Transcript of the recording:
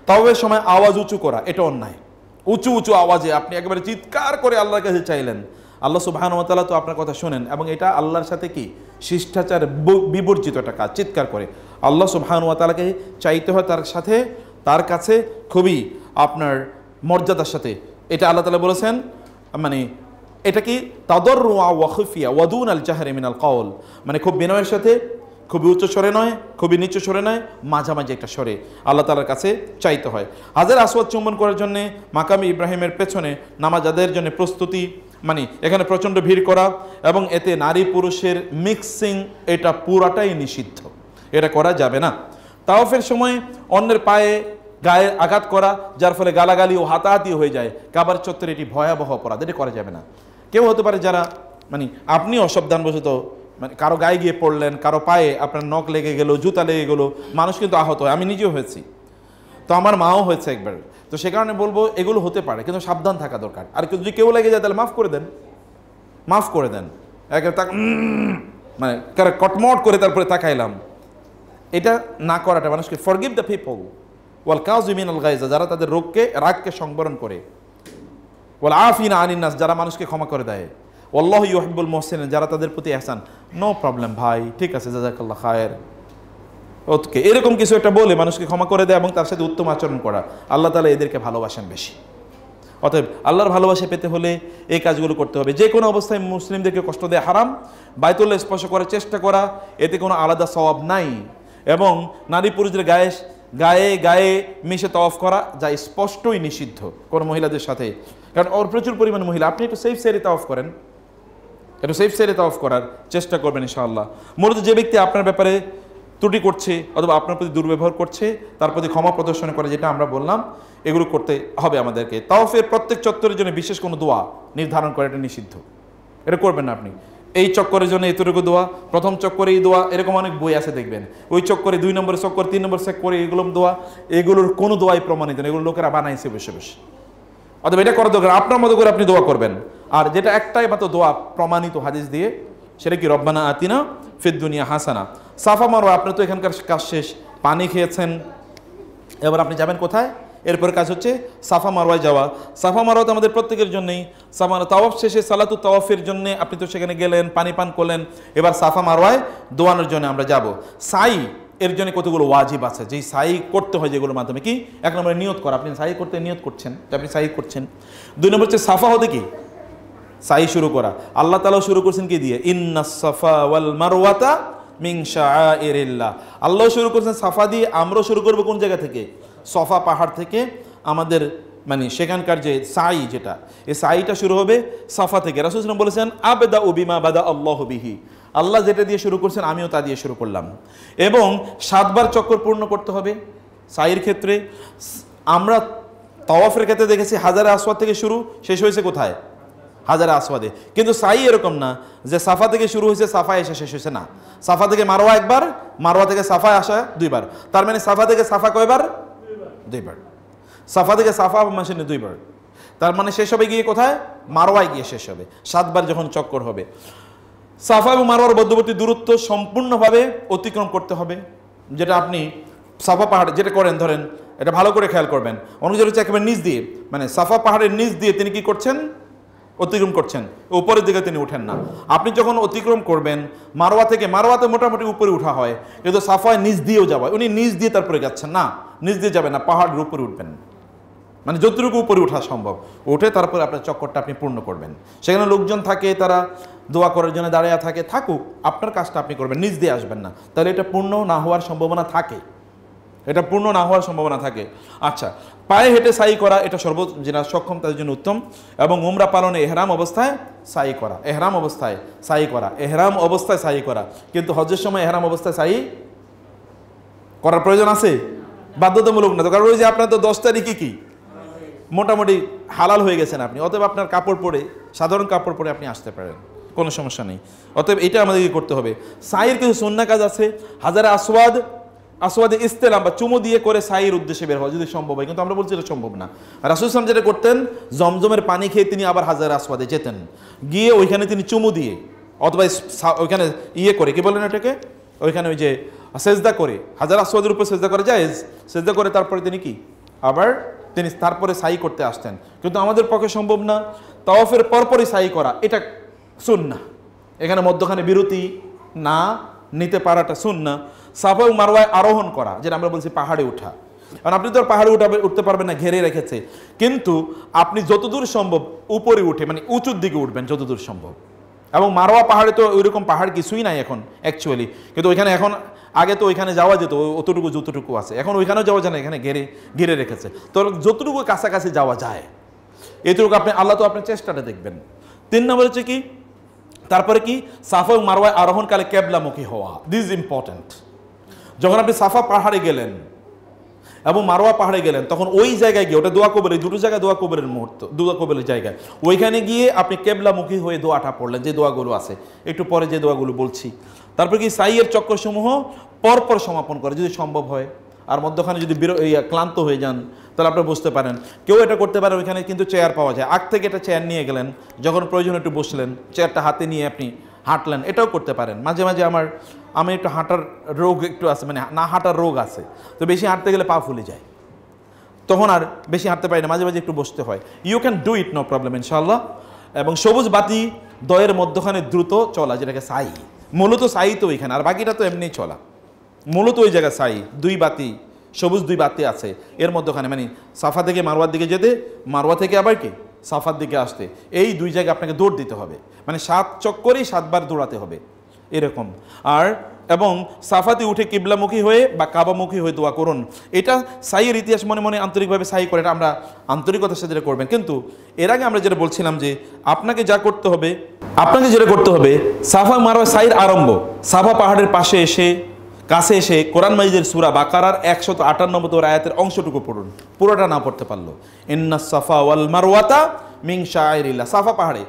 তাওয়াফের সময় আওয়াজ উঁচু করা এটা অন্যায়। উঁচু উঁচু আওয়াজে আপনি একেবারে চিৎকার করে আল্লাহর কাছে চাইলেন, আল্লাহ সুবহানাহু ওয়া তাআলা তো আপনার কথা শোনেন, এবং এটা আল্লাহর সাথে কি শিষ্টাচার বিবর্জিত একটা কাজ। চিৎকার করে আল্লাহ সুবহানাহু ওয়া তাআলাকে চাইতে হয় তার সাথে, তার কাছে খুবই আপনার মর্যাদার সাথে। এটা আল্লাহ তাআলা বলেছেন, মানে এটা কি তাদাররুআ ওয়া খুফিয়া ওয়া দুনাল জাহরি মিনাল কওল, মানে খুব বিনয়ের সাথে, খুবই উচ্চ স্বরে নয়, খুবই নিচু স্বরে নয়, মাঝামাঝি একটা স্বরে আল্লাহ তাআলার কাছে চাইতে হয়। হাজার আসওয়াদ চুম্বন করার জন্যে মাকামে ইব্রাহিমের পেছনে নামাজ আদায়ের জন্য প্রস্তুতি, মানে এখানে প্রচণ্ড ভিড় করা এবং এতে নারী পুরুষের মিক্সিং, এটা পুরাটাই নিষিদ্ধ, এটা করা যাবে না। তাওয়াফের সময় অন্যের পায়ে গায়ে আঘাত করা, যার ফলে গালাগালি ও হাতাহাতি হয়ে যায়, কাবার চত্বরে এটি ভয়াবহ অপরাধ, এটা করা যাবে না। কেউ হতে পারে যারা মানে আপনি অসাবধানবশত মানে কারো গায়ে গিয়ে পড়লেন, কারো পায়ে আপনার নখ লেগে গেল, জুতা লেগে গেলো, মানুষ কিন্তু আহত হয়। আমি নিজেও হয়েছি, তো আমার মাও হয়েছে একবার। তো সে কারণে বলবো এগুলো হতে পারে, কিন্তু সাবধান থাকা দরকার। আর যদি কেউ লেগে যায় তাহলে মাফ করে দেন, মাফ করে দেন। একে তাক মানে কটমট করে তারপরে তাকাইলাম, এটা না করাটা মানুষকে ফরগিভ দ্য পিপল ওয়াল কাযিমিন আল গায়জ, যারা তাদের রাগকে সংবরণ করে, ওয়াল আফিনা আনিন নাস, যারা মানুষকে ক্ষমা করে দেয়, আল্লাহু ইউহিব্বুল মুহসিনিন, যারা তাদের প্রতি ইহসান। নো প্রবলেম ভাই, ঠিক আছে, জাযাকাল্লাহ খায়ের, ওকে, এরকম কিছু একটা বলে মানুষকে ক্ষমা করে দেয় এবং তার সাথে উত্তম আচরণ করা। আল্লাহ তাআলা এদেরকে ভালোবাসেন বেশি। অতএব আল্লাহর ভালোবাসা পেতে হলে এই কাজগুলো করতে হবে। যে কোনো অবস্থায় মুসলিমদেরকে কষ্ট দেয়া হারাম। বাইতুল্লাহ স্পর্শ করার চেষ্টা করা, এতে কোনো আলাদা সওয়াব নাই। এবং নারী পুরুষদের গায়ে গায়ে মিশে তওয়াফ করা যা স্পষ্টই নিষিদ্ধ কোনো মহিলাদের সাথে, কারণ ওর প্রচুর পরিমাণ মহিলা। আপনি একটু সেফ সাইডে তওয়াফ করেন, একটু সেফ সাইডে তওয়াফ করার চেষ্টা করবেন ইনশাআল্লাহ। মূলত যে ব্যক্তি আপনার ব্যাপারে ত্রুটি করছে অথবা আপনার প্রতি দুর্ব্যবহার করছে, তার প্রতি ক্ষমা প্রদর্শন করে, যেটা আমরা বললাম, এগুলো করতে হবে আমাদেরকে। তাওয়াফের প্রত্যেক চত্বরের জন্য বিশেষ কোনো দোয়া নির্ধারণ করে, এটা নিষিদ্ধ, এটা করবেন না আপনি। এই চক্করের জন্য এতটুকু দোয়া, প্রথম চক্করে এই দোয়া, এরকম অনেক বই আছে দেখবেন। ওই চক্করে 2 নম্বর চক্কর, 3 নম্বর চক্করে এগুলো দোয়া, এগুলোর কোনো দোয়াই প্রমাণিত না, এগুলো লোকেরা বানাইছে বসে বসে। অথবা এটা করা দরকার, আপনার মতো করে আপনি দোয়া করবেন। আর যেটা একটাই মাত্র দোয়া প্রমাণিত হাদিস দিয়ে, সেটা কি রব্বানা আতিনা ফিদ দুনিয়া হাসানা। সাফা মারওয়া, আপনি তো এখানকার কাজ শেষ, পানি খেয়েছেন, এবার আপনি যাবেন কোথায়? এরপর কাজ হচ্ছে সাফা মারওয়ায় যাওয়া। সাফা মারওয়া তো আমাদের প্রত্যেকের জন্যই। তাওয়াফ শেষে সালাতু তাওয়াফের জন্য আপনি তো সেখানে গেলেন, পানি পান করলেন, এবার সাফা মারওয়ায় দোয়ানোর জন্য আমরা যাব। সাই এর জন্য কতগুলো ওয়াজিব আছে, যেই সাই করতে হয়, যেগুলোর মাধ্যমে কি, 1 নম্বরে নিয়ত করা, আপনি সাই করতে নিয়ত করছেন, আপনি সাই করছেন। 2 নম্বর হচ্ছে সাফা হতে কি সাই শুরু করা। আল্লাহ তাআলা শুরু করছেন কি দিয়ে, ইন্নাস সাফা ওয়াল মারওয়াতা মিন শাআইরিল্লাহ। আল্লাহ শুরু করছেন সাফা দিয়ে, আমরাও শুরু করব কোন জায়গা থেকে? সফা পাহাড় থেকে। আমাদের মানে সেখানকার যে সাই, যেটা এই সাইটা শুরু হবে সাফা থেকে। রাসূল সাল্লাল্লাহু আলাইহি ওয়াসাল্লাম বলেছেন, আবদা বিমা বাদা আল্লাহু বিহি, আল্লাহ যেটা দিয়ে শুরু করছেন আমিও তা দিয়ে শুরু করলাম। এবং 7 বার চক্কর পূর্ণ করতে হবে সাইয়ের ক্ষেত্রে। আমরা তাওয়াফের ক্ষেত্রে দেখেছি হাজারে আসওয়াদ থেকে শুরু, শেষ হয়েছে কোথায়? হাজারে আসওয়াদে। কিন্তু সাই এরকম না যে সাফা থেকে শুরু হয়েছে সাফায় এসে শেষ হয়েছে, না। সাফা থেকে মারওয়া 1 বার, মারওয়া থেকে সাফায় আসা 2 বার। তার মানে সাফা থেকে সাফা কয়বার? 2 বার। সাফা থেকে সাফা মাসিনে 2 বার। তার মানে শেষ হবে গিয়ে কোথায়? মারওয়ায় গিয়ে শেষ হবে 7 বার যখন চক্কর হবে। সাফা এবং মারওয়ার মধ্যবর্তী দূরত্ব সম্পূর্ণভাবে অতিক্রম করতে হবে। যেটা আপনি সাফা পাহাড়ে যেটা করেন, ধরেন এটা ভালো করে খেয়াল করবেন, অনুযায়ী হচ্ছে একেবারে নিচ দিয়ে, মানে সাফা পাহাড়ের নিচ দিয়ে তিনি কি করছেন? অতিক্রম করছেন, উপরের দিকে তিনি উঠেন না। আপনি যখন অতিক্রম করবেন মারওয়া থেকে, মারওয়াতে মোটামুটি উপরে উঠা হয়, কিন্তু সাফায় নিচ দিয়েও যাওয়া, উনি নিচ দিয়ে তারপরে যাচ্ছেন না, নিচ দিয়ে যাবেন না, পাহাড়ের উপরে উঠবেন, মানে যতটুকু উপরে ওঠা সম্ভব উঠে তারপরে আপনার চক্করটা আপনি পূর্ণ করবেন। সেখানে লোকজন থাকে, তারা দোয়া করার জন্য দাঁড়িয়ে থাকে, থাকুক, আপনার কাজটা আপনি করবেন, নিচ দিয়ে আসবেন না, তাহলে এটা পূর্ণ না হওয়ার সম্ভাবনা থাকে, এটা পূর্ণ না হওয়ার সম্ভাবনা থাকে। আচ্ছা, পায়ে হেঁটে সাই করা, এটা যেটা সক্ষম তাদের জন্য উত্তম। এবং উমরা পালনে এহরাম অবস্থায় সাই করা, এহরাম অবস্থায় সাই করা, এহরাম অবস্থায় সাই করা। কিন্তু হজ্জের সময় এহরাম অবস্থায় সাই করার প্রয়োজন আছে? বাধ্যতামূলক না তো, কারণ ওই যে আপনার তো 10 তারিখে কি মোটামুটি হালাল হয়ে গেছেন আপনি, অতএব আপনার কাপড় পরে, সাধারণ কাপড় পরে আপনি আসতে পারেন, কোনো সমস্যা নেই। অতএব এটা আমাদেরকে করতে হবে। সাইয়ের কিছু সুন্নাহ কাজ আছে। হাজারে আসওয়াদে ইস্তেলাম বা চুমু দিয়ে করে সাইয়ের উদ্দেশ্যে বের হওয়া, যদি সম্ভব হয়, কিন্তু আমরা বলছি এটা সম্ভব না। রাসূল সাল্লাল্লাহু আলাইহি ওয়াসাল্লাম যেটা করতেন, জমজমের পানি খেয়ে তিনি আবার হাজারে আসওয়াদে যেতেন, গিয়ে ওইখানে তিনি চুমু দিয়ে অথবা ওইখানে করে, কি বলেন এটাকে, ওইখানে ওই যে সেজদা করে, হাজার আসওয়াদের উপর সেজদা করে জায়েজ, সেজদা করে তারপরে তিনি কি আবার তিনি তারপরে সাই করতে আসতেন, কিন্তু আমাদের পক্ষে সম্ভব না। তাওয়াফের পরপরই সাই করা এটা সুন্নাহ, এখানে মধ্যখানে বিরতি না নিতে পারাটা সুন্নাহ। সাফা এবং মারওয়ায় আরোহণ করা, যেটা আমরা বলছি পাহাড়ে ওঠা, কারণ আপনি তো আর পাহাড়ে উঠতে পারবেন না, ঘেরে রেখেছে, কিন্তু আপনি যতদূর সম্ভব উপরে উঠে মানে উঁচুর দিকে উঠবেন যতদূর সম্ভব। এবং মারওয়া পাহাড়ে তো ওইরকম পাহাড় কিছুই নাই এখন অ্যাকচুয়ালি, কিন্তু ওইখানে এখন, আগে তো ওইখানে যাওয়া যেত অতটুকু যতটুকু আছে, এখন ওইখানেও যাওয়া যায় না, এখানে ঘিরে রেখেছে। তো যতটুকু কাছাকাছি যাওয়া যায় এতটুকু আপনি, আল্লাহ তো আপনার চেষ্টাটা দেখবেন। 3 নম্বর হচ্ছে কি, তারপরে কি, সাফা এবং মারওয়ায় আরোহণকালে কেবলামুখী হওয়া, দিস ইজ ইম্পর্টেন্ট। যখন আপনি সাফা পাহাড়ে গেলেন এবং মারওয়া পাহাড়ে গেলেন, তখন ওই জায়গায় গিয়ে, ওটা দোয়া কবুল, এই দুটো জায়গায় দোয়া কবুলের মুহূর্ত, দোয়া কবুলের জায়গায়, ওইখানে গিয়ে আপনি কেবলামুখী হয়ে দোয়াটা পড়লেন, যে দোয়াগুলো আছে একটু পরে যে দোয়াগুলো বলছি। তারপর কি, সাইয়ের চক্রসমূহ পরপর সমাপন করে যদি সম্ভব হয়, আর মধ্যখানে যদি ক্লান্ত হয়ে যান তাহলে আপনি বুঝতে পারেন। কেউ এটা করতে পারে, ওইখানে কিন্তু চেয়ার পাওয়া যায়, আগ থেকে একটা চেয়ার নিয়ে গেলেন, যখন প্রয়োজন একটু বসলেন, চেয়ারটা হাতে নিয়ে আপনি হাঁটলেন, এটাও করতে পারেন। মাঝে মাঝে আমি একটু হাঁটার রোগ একটু আছে, মানে না হাঁটার রোগ আছে, তো বেশি হাঁটতে গেলে পা ফুলে যায়, তখন আর বেশি হাঁটতে পারি না, মাঝে মাঝে একটু বসতে হয়। You can do it, no problem ইনশাআল্লাহ। এবং সবুজ বাতি দয়ের মধ্যখানে দ্রুত চলা, যেটাকে সাই, মূলত সাই তো ওইখানে, আর বাকিটা তো এমনি চলা, মূলত ওই জায়গায় সাই, 2 বাতি, সবুজ 2 বাতি আছে এর মধ্যখানে, মানে সাফা থেকে মারওয়ার দিকে যেতে, মারওয়া থেকে আবার কি সাফার দিকে আসতে, এই 2 জায়গায় আপনাকে দৌড় দিতে হবে, মানে 7 চক্করেই 7 বার দৌড়াতে হবে এরকম। আর এবং সাফাতে উঠে কিবলামুখী হয়ে বা কাবামুখী হয়ে দোয়া করুন। এটা সাইয়ের ইতিহাস, মনে মনে আন্তরিকভাবে সাই করে, এটা আমরা আন্তরিকতার সাথে করবেন। কিন্তু এর আগে আমরা যেটা বলছিলাম যে আপনাকে যেটা করতে হবে, সাফা মারওয়া সাইর আরম্ভ, সাফা পাহাড়ের পাশে এসে, কাছে এসে কোরআন মাজিদের সূরা বাকারার 158 আয়াতের অংশটুকু পড়ুন, পুরোটা না পড়তে পারলো। ইন্নাস সাফা ওয়াল মারওয়াতা মিন শাআইরিল্লাহ, সাফা পাহাড়ে